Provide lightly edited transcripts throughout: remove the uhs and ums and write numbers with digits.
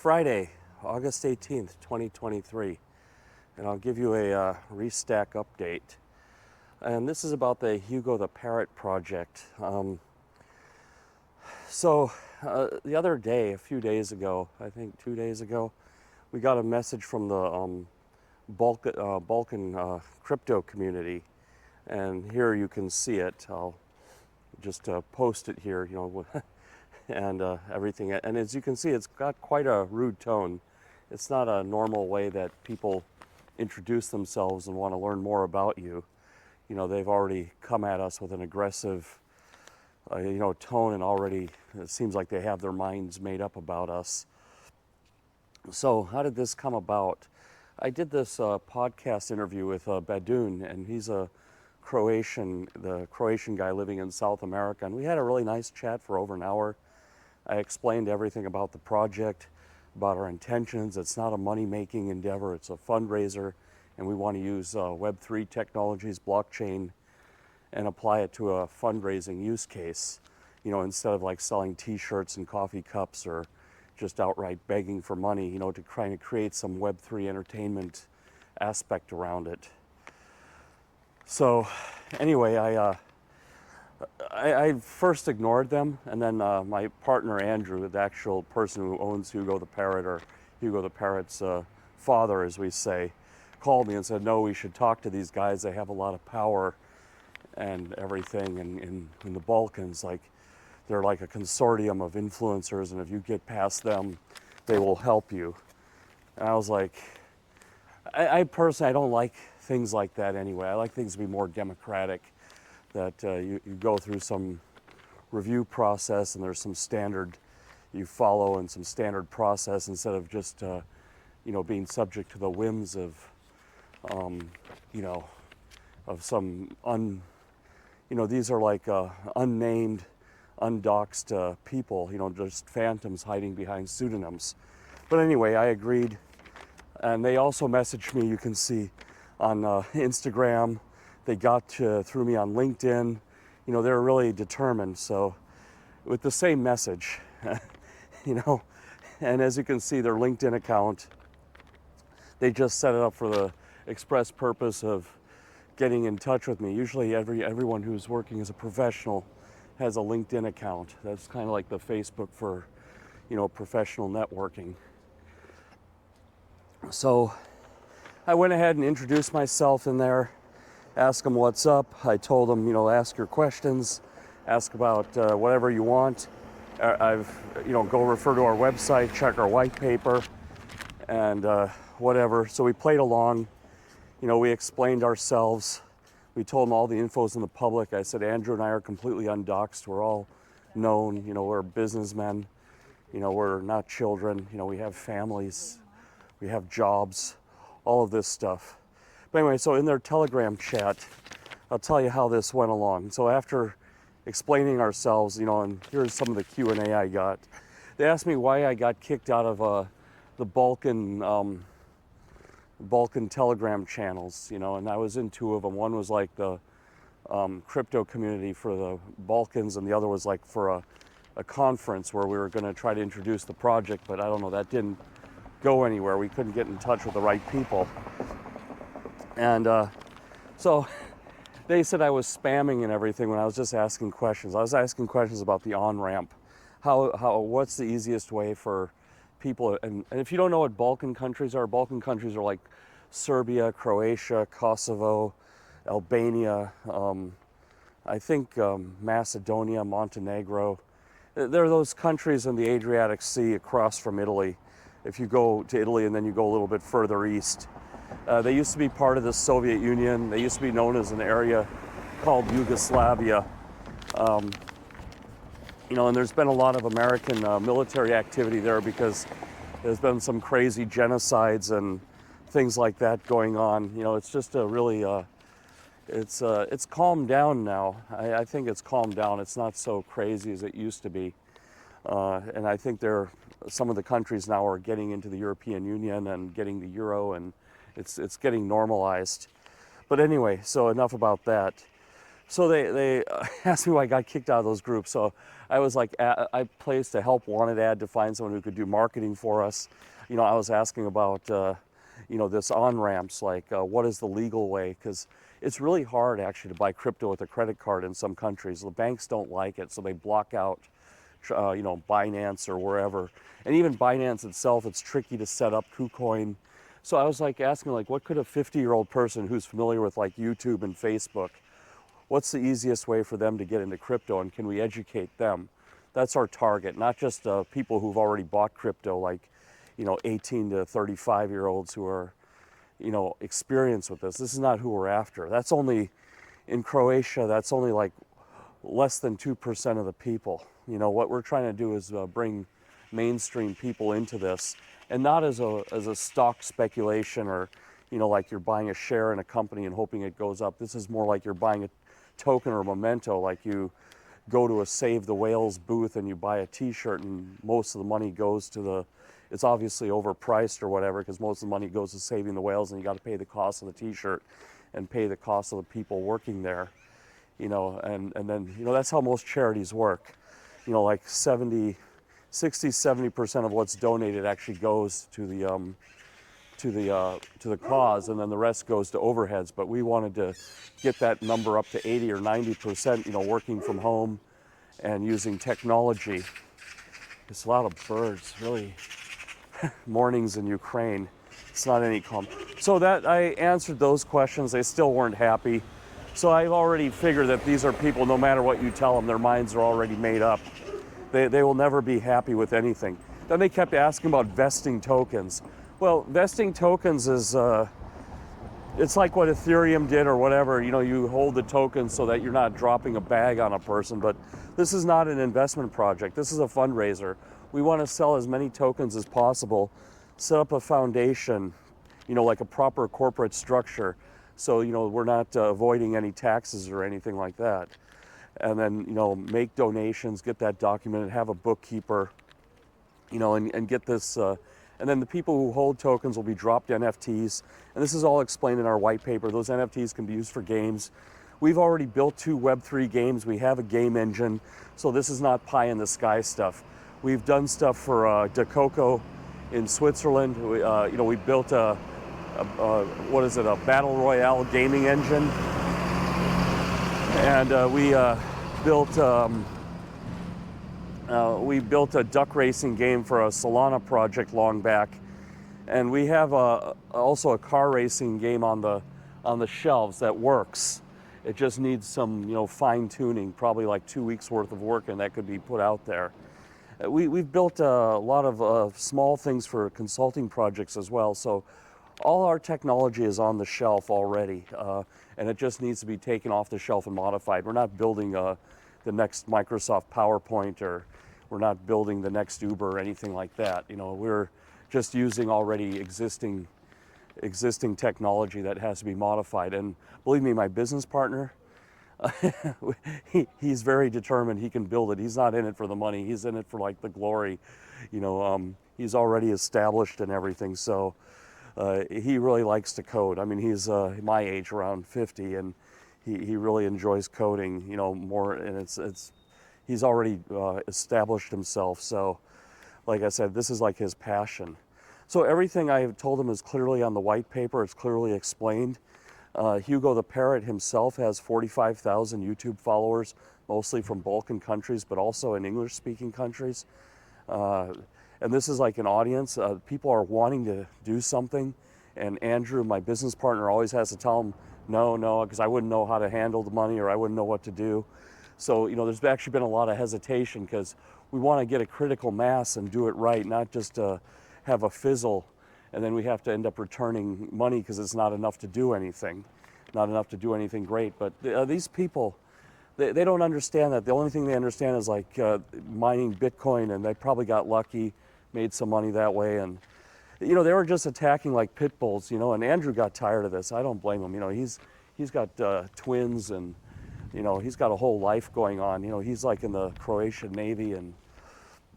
Friday, August 18th, 2023, and I'll give you a restack update. And this is about the Hugo the Parrot project. The other day, a few days ago, I think 2 days ago, we got a message from the Balkan crypto community, and here you can see it. I'll just post it here, and everything. And as you can see, it's got quite a rude tone. It's not a normal way that people introduce themselves and want to learn more about you. They've already come at us with an aggressive, tone, and already it seems like they have their minds made up about us. So how did this come about? I did this podcast interview with Badun, and he's the Croatian guy living in South America, and we had a really nice chat for over an hour. I explained everything about the project, about our intentions. It's not a money-making endeavor, it's a fundraiser, and we want to use Web3 technologies, blockchain, and apply it to a fundraising use case, instead of like selling t-shirts and coffee cups or just outright begging for money, to try to create some Web3 entertainment aspect around it. So anyway, I first ignored them, and then my partner Andrew, the actual person who owns Hugo the Parrot, or Hugo the Parrot's father, as we say, called me and said, no, we should talk to these guys. They have a lot of power and everything in the Balkans. Like, they're like a consortium of influencers, and if you get past them, they will help you. And I was like, I personally, I don't like things like that anyway. I like things to be more democratic, that you go through some review process and there's some standard you follow and some standard process, instead of just being subject to the whims of some these are like unnamed, undoxed people, just phantoms hiding behind pseudonyms. But anyway, I agreed, and they also messaged me, you can see, on Instagram. They got through me on LinkedIn. They're really determined. So with the same message, and as you can see, their LinkedIn account, they just set it up for the express purpose of getting in touch with me. Usually everyone who's working as a professional has a LinkedIn account. That's kind of like the Facebook for, professional networking. So I went ahead and introduced myself in there, asked them what's up. I told them, ask your questions, ask about whatever you want. Go refer to our website, check our white paper, and whatever. So we played along. We explained ourselves. We told them all the info's in the public. I said, Andrew and I are completely undoxed. We're all known. We're businessmen. We're not children. We have families. We have jobs. All of this stuff. But anyway, so in their Telegram chat, I'll tell you how this went along. So after explaining ourselves, and here's some of the Q&A I got. They asked me why I got kicked out of the Balkan Telegram channels, and I was in two of them. One was like the crypto community for the Balkans, and the other was like for a conference where we were going to try to introduce the project, but I don't know, that didn't go anywhere. We couldn't get in touch with the right people. And so they said I was spamming and everything when I was just asking questions. I was asking questions about the on-ramp. What's the easiest way for people, and if you don't know what Balkan countries are like Serbia, Croatia, Kosovo, Albania, I think Macedonia, Montenegro. There are those countries in the Adriatic Sea across from Italy. If you go to Italy and then you go a little bit further east. They used to be part of the Soviet Union. They used to be known as an area called Yugoslavia. And there's been a lot of American military activity there because there's been some crazy genocides and things like that going on. It's just a really, it's calmed down now. I think it's calmed down. It's not so crazy as it used to be. And I think some of the countries now are getting into the European Union and getting the euro, and it's getting normalized. But anyway, so enough about that. So they asked me why I got kicked out of those groups. So I was like, I placed a help wanted ad to find someone who could do marketing for us. You know, I was asking about, you know, this on-ramps, like what is the legal way? Because it's really hard actually to buy crypto with a credit card in some countries. The banks don't like it, so they block out, you know, Binance or wherever. And even Binance itself, it's tricky to set up KuCoin. So I was like asking, like, what could a 50-year-old person who's familiar with like YouTube and Facebook, what's the easiest way for them to get into crypto, and can we educate them? That's our target, not just people who've already bought crypto, like, you know, 18 to 35-year-olds who are, you know, experienced with this. This is not who we're after. That's only, in Croatia, that's only like less than 2% of the people. You know, what we're trying to do is bring mainstream people into this, and not as a stock speculation or, you know, like you're buying a share in a company and hoping it goes up. This is more like you're buying a token or a memento, like you go to a Save the Whales booth and you buy a t-shirt and most of the money goes to the, it's obviously overpriced or whatever because most of the money goes to saving the whales, and you got to pay the cost of the t-shirt and pay the cost of the people working there, you know, and then, you know, that's how most charities work. You know, like 60, 70% of what's donated actually goes to the cause, and then the rest goes to overheads. But we wanted to get that number up to 80 or 90%, you know, working from home and using technology. It's a lot of birds, really. Mornings in Ukraine. It's not any calm. So that I answered those questions. They still weren't happy. So I've already figured that these are people, no matter what you tell them, their minds are already made up. They will never be happy with anything. Then they kept asking about vesting tokens. Well, vesting tokens is, it's like what Ethereum did or whatever. You know, you hold the tokens so that you're not dropping a bag on a person, but this is not an investment project. This is a fundraiser. We want to sell as many tokens as possible, set up a foundation, you know, like a proper corporate structure. So, you know, we're not avoiding any taxes or anything like that. And then, you know, make donations, get that documented, have a bookkeeper, you know, and get this, and then the people who hold tokens will be dropped NFTs. And this is all explained in our white paper. Those NFTs can be used for games. We've already built 2 Web3 games. We have a game engine. So this is not pie in the sky stuff. We've done stuff for De Coco in Switzerland. You know, we built a battle royale gaming engine. And we built a duck racing game for a Solana project long back, and we have also a car racing game on the shelves that works. It just needs some, you know, fine tuning, probably like 2 weeks worth of work, and that could be put out there. We've built a lot of small things for consulting projects as well. So all our technology is on the shelf already, and it just needs to be taken off the shelf and modified. We're not building the next Microsoft PowerPoint, or we're not building the next Uber or anything like that. You know, we're just using already existing technology that has to be modified. And believe me, my business partner, he's very determined he can build it. He's not in it for the money. He's in it for like the glory. You know, he's already established and everything. So he really likes to code. I mean, he's my age, around 50, and he really enjoys coding, you know, more. And he's already established himself. So, like I said, this is like his passion. So everything I have told him is clearly on the white paper. It's clearly explained. Hugo the Parrot himself has 45,000 YouTube followers, mostly from Balkan countries, but also in English-speaking countries. And this is like an audience. People are wanting to do something, and Andrew, my business partner, always has to tell them, no, because I wouldn't know how to handle the money, or I wouldn't know what to do. So, you know, there's actually been a lot of hesitation because we want to get a critical mass and do it right, not just have a fizzle, and then we have to end up returning money because it's not enough to do anything, great. But these people, they don't understand that. The only thing they understand is like mining Bitcoin, and they probably got lucky, made some money that way. And, you know, they were just attacking like pit bulls, you know, and Andrew got tired of this. I don't blame him. You know, he's got twins, and, you know, he's got a whole life going on. You know, he's like in the Croatian Navy, and,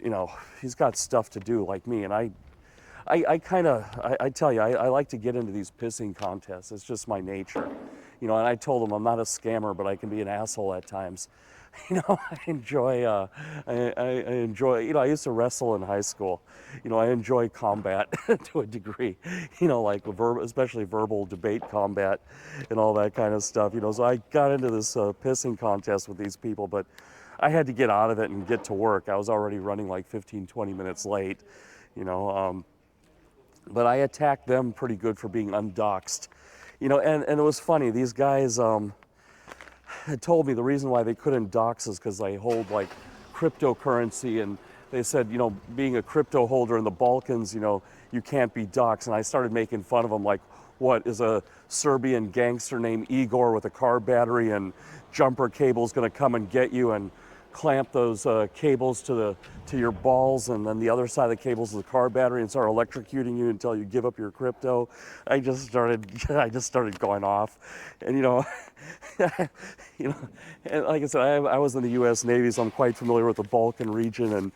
you know, he's got stuff to do like me. And I tell you, I like to get into these pissing contests. It's just my nature. And I told them I'm not a scammer, but I can be an asshole at times. I enjoy, I enjoy, I used to wrestle in high school. I enjoy combat to a degree, like especially verbal debate combat and all that kind of stuff, So I got into this pissing contest with these people, but I had to get out of it and get to work. I was already running like 15, 20 minutes late, but I attacked them pretty good for being undoxed, and it was funny. These guys, had told me the reason why they couldn't dox is because they hold like cryptocurrency, and they said, being a crypto holder in the Balkans, you can't be doxed. And I started making fun of them, like, what is a Serbian gangster named Igor with a car battery and jumper cables going to come and get you and clamp those cables to your balls, and then the other side of the cables is the car battery, and start electrocuting you until you give up your crypto. I just started going off, and and like I said, I was in the U.S. Navy, so I'm quite familiar with the Balkan region, and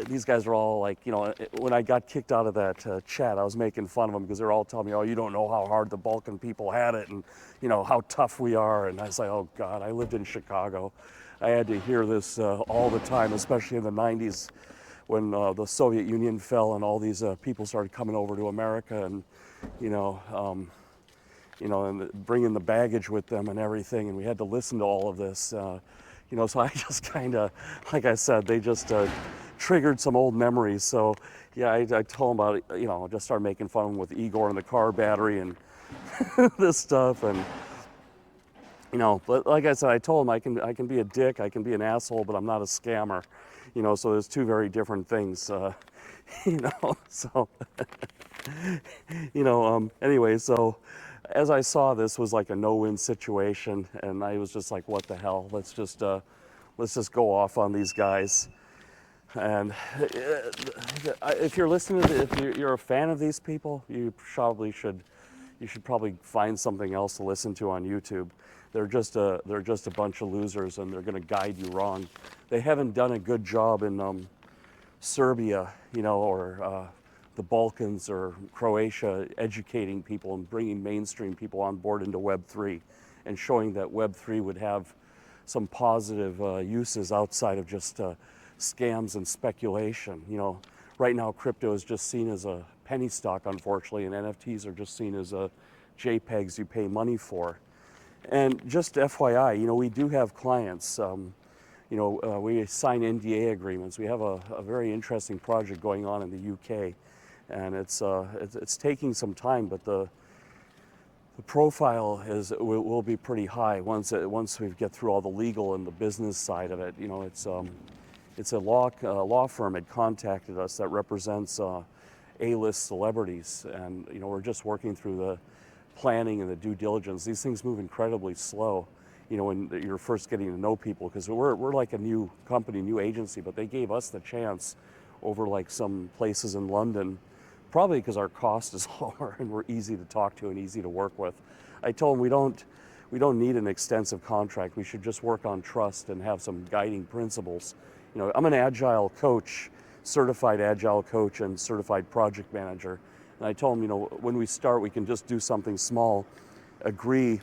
these guys are all like, when I got kicked out of that chat, I was making fun of them because they're all telling me, oh, you don't know how hard the Balkan people had it, and how tough we are, and I was like, oh God, I lived in Chicago. I had to hear this all the time, especially in the 90s when the Soviet Union fell and all these people started coming over to America, and and bringing the baggage with them and everything, and we had to listen to all of this. So I just kind of, like I said, they just triggered some old memories. So yeah, I told them about it. Just started making fun of them with Igor and the car battery and this stuff, and. But like I said, I told him I can be a dick, I can be an asshole, but I'm not a scammer. So there's two very different things. So, anyway, so as I saw this was like a no-win situation, and I was just like, what the hell? Let's just go off on these guys. And if you're listening to, if you're a fan of these people, you should probably find something else to listen to on YouTube. They're just a bunch of losers, and they're going to guide you wrong. They haven't done a good job in Serbia, or the Balkans or Croatia, educating people and bringing mainstream people on board into Web3, and showing that Web3 would have some positive uses outside of just scams and speculation. Right now crypto is just seen as a penny stock, unfortunately, and NFTs are just seen as JPEGs you pay money for. And just FYI, we do have clients. We sign NDA agreements. We have a very interesting project going on in the UK, and it's taking some time, but the profile will be pretty high once we get through all the legal and the business side of it. It's a law firm had contacted us that represents A-list celebrities, and we're just working through the planning and the due diligence. These things move incredibly slow, when you're first getting to know people, because we're like a new company, new agency, but they gave us the chance over like some places in London, probably because our cost is lower and we're easy to talk to and easy to work with. I told them we don't need an extensive contract. We should just work on trust and have some guiding principles. I'm an agile coach, certified agile coach and certified project manager. And I told them, when we start, we can just do something small, agree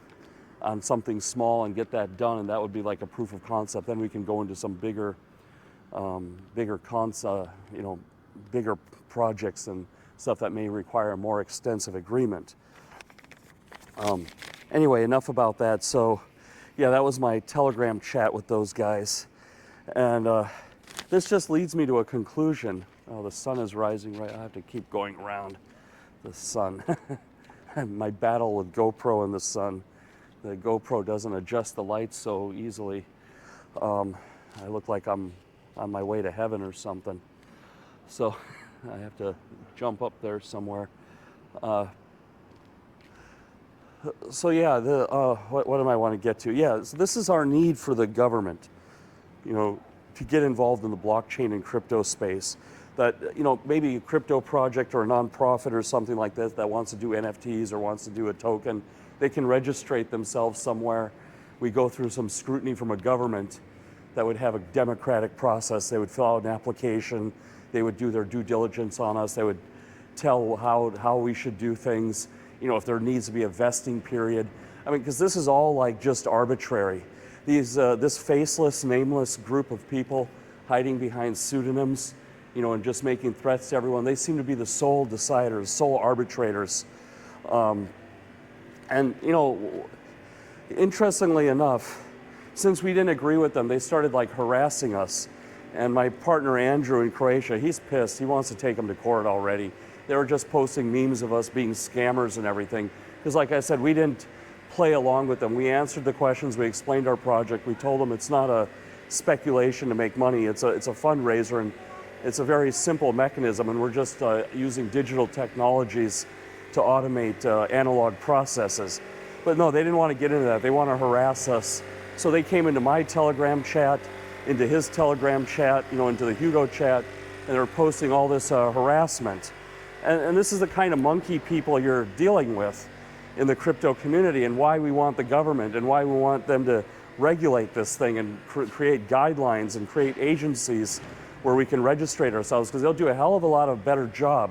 on something small and get that done, and that would be like a proof of concept. Then we can go into some bigger projects and stuff that may require a more extensive agreement. Anyway, enough about that. So, yeah, that was my Telegram chat with those guys, and this just leads me to a conclusion. Oh, the sun is rising, right? I have to keep going around the sun. My battle with GoPro and the sun. The GoPro doesn't adjust the lights so easily. I look like I'm on my way to heaven or something. So I have to jump up there somewhere. So yeah, what do I want to get to? Yeah, so this is our need for the government, to get involved in the blockchain and crypto space. That, maybe a crypto project or a nonprofit or something like this that wants to do NFTs or wants to do a token, they can registrate themselves somewhere. We go through some scrutiny from a government that would have a democratic process. They would fill out an application. They would do their due diligence on us. They would tell how we should do things. If there needs to be a vesting period. I mean, because this is all like just arbitrary. This faceless, nameless group of people hiding behind pseudonyms, and just making threats to everyone. They seem to be the sole deciders, sole arbitrators. And interestingly enough, since we didn't agree with them, they started like harassing us. And my partner Andrew in Croatia, he's pissed. He wants to take them to court already. They were just posting memes of us being scammers and everything. Because like I said, we didn't play along with them. We answered the questions, we explained our project, we told them it's not a speculation to make money, it's a fundraiser, and it's a very simple mechanism, and we're just using digital technologies to automate analog processes. But no, they didn't want to get into that. They want to harass us. So they came into my Telegram chat, into his Telegram chat, into the Hugo chat, and they're posting all this harassment. And this is the kind of monkey people you're dealing with in the crypto community, and why we want the government and why we want them to regulate this thing and create guidelines and create agencies where we can register ourselves, because they'll do a hell of a lot of better job.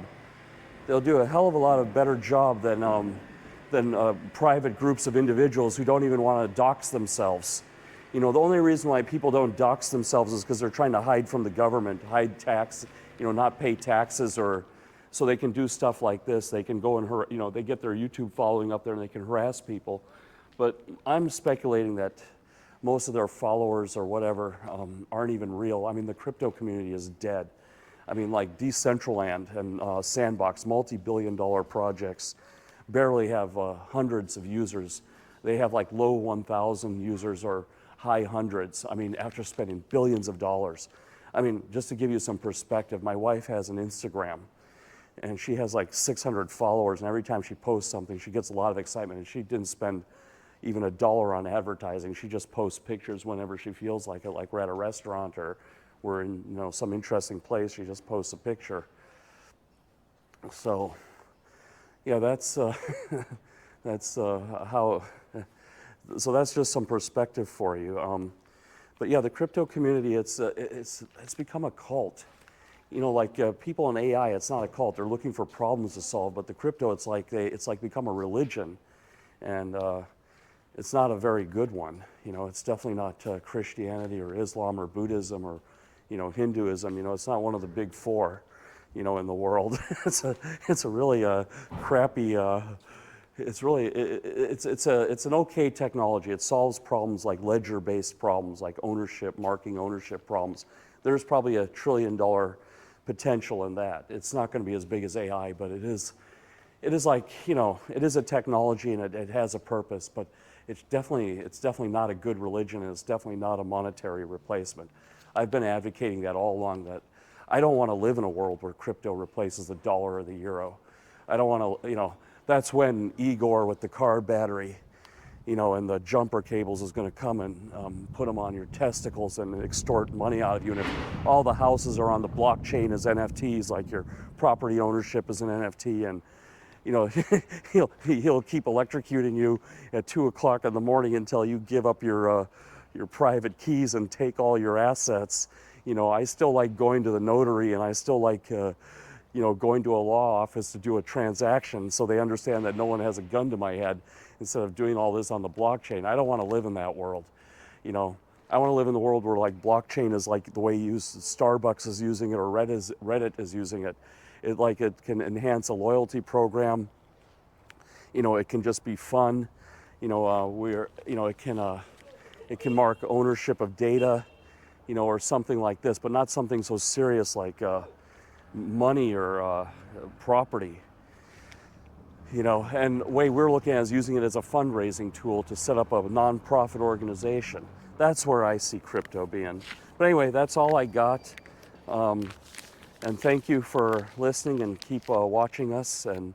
They'll do a hell of a lot of better job than private groups of individuals who don't even want to dox themselves. The only reason why people don't dox themselves is because they're trying to hide from the government, hide tax, not pay taxes, or so they can do stuff like this. They can go and, they get their YouTube following up there and they can harass people. But I'm speculating that most of their followers or whatever aren't even real. I mean, the crypto community is dead. I mean, like Decentraland and Sandbox, multi-billion-dollar projects, barely have hundreds of users. They have like low 1,000 users or high hundreds. I mean, after spending billions of dollars. I mean, just to give you some perspective, my wife has an Instagram, and she has like 600 followers, and every time she posts something, she gets a lot of excitement, and she didn't spend even $1 on advertising. She just posts pictures whenever she feels like it, like we're at a restaurant or we're in some interesting place, she just posts a picture. So, yeah, that's how. So that's just some perspective for you. But yeah, the crypto community, it's become a cult. Like people in AI, it's not a cult. They're looking for problems to solve. But the crypto, it's like become a religion, and it's not a very good one. It's definitely not Christianity or Islam or Buddhism or Hinduism. It's not one of the big four, in the world. It's a really crappy. It's an okay technology. It solves problems like ledger-based problems, like marking ownership problems. There's probably $1 trillion potential in that. It's not going to be as big as AI, but it is like, it is a technology, and it has a purpose, but it's definitely not a good religion, and it's definitely not a monetary replacement. I've been advocating that all along, that I don't want to live in a world where crypto replaces the dollar or the euro. I don't want to, that's when Igor with the car battery, and the jumper cables is going to come and put them on your testicles and extort money out of you. And if all the houses are on the blockchain as NFTs, like your property ownership is an NFT, and he'll keep electrocuting you at 2 o'clock in the morning until you give up your private keys and take all your assets. I still like going to the notary, and I still like going to a law office to do a transaction, so they understand that no one has a gun to my head, instead of doing all this on the blockchain. I don't want to live in that world. I want to live in the world where like blockchain is like the way Starbucks is using it, or Reddit is using it. It can enhance a loyalty program. It can just be fun. It can mark ownership of data, or something like this, but not something so serious like money or property. And the way we're looking at it is using it as a fundraising tool to set up a nonprofit organization. That's where I see crypto being. But anyway, that's all I got. And thank you for listening, and keep watching us, and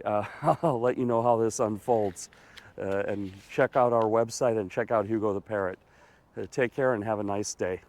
I'll let you know how this unfolds. And check out our website, and check out Hugo the Parrot. Take care and have a nice day.